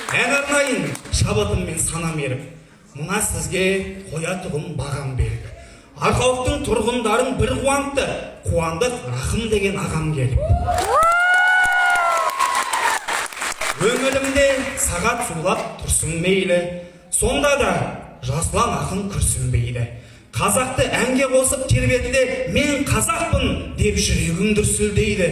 ән арнайын шабытыммен санам еріп, мына сізге қоятұғым бағам беріп. Арқалықтың тұрғындарын бір қуантты, қуандық Рахым деген ағам келіп. Өңірімде сағат сулап тұрсын мейлі, сонда да жаслан ақын күрсінбейді. Қазақты әнге қосып тербетті, мен қазақпын деп жүрегім дүрсілдейді.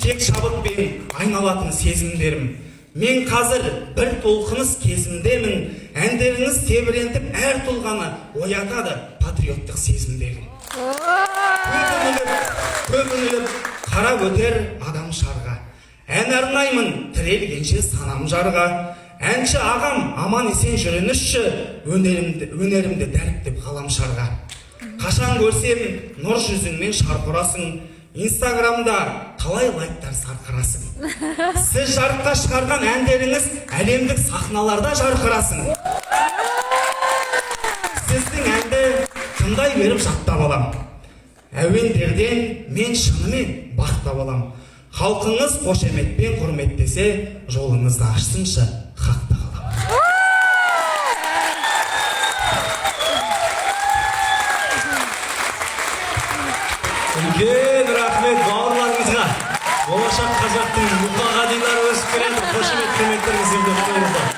Тек шабытпен айналатын сезімдерім, мен қазір бір толқыныс кезімдемін. Әндеріңіз тебірентіп әр тұлғаны оятады патриоттық сезімдерін. Көп үңіліп қарап өтер адам шарға, ән арнаймын тірелгенше санам жарға. Әнші ағам аман есен жүріңізші, өнерімді дәріптеп ғаламшарға. Қашан көрсем нұр жүзіңмен шарқ ұрасың, Инстаграмда талай лайктар сарқырасың. Сіз жарыққа шығарған әндеріңіз әлемдік сахналарда жарқырасың. Сіздің әнді тыңдай беріп жаттап алам. Әуендерден мен шынымен бақтап алам. Халқыңыз қошеметпен құрметтесе, жолыңызды ашсыншы, хақта қалам. Үлкен рахмет бауырларыңызға. Болашақ қазақтың мұқағалилары өсіп келеді. Қошемет құрметтеріңіздерді қойыңыздар.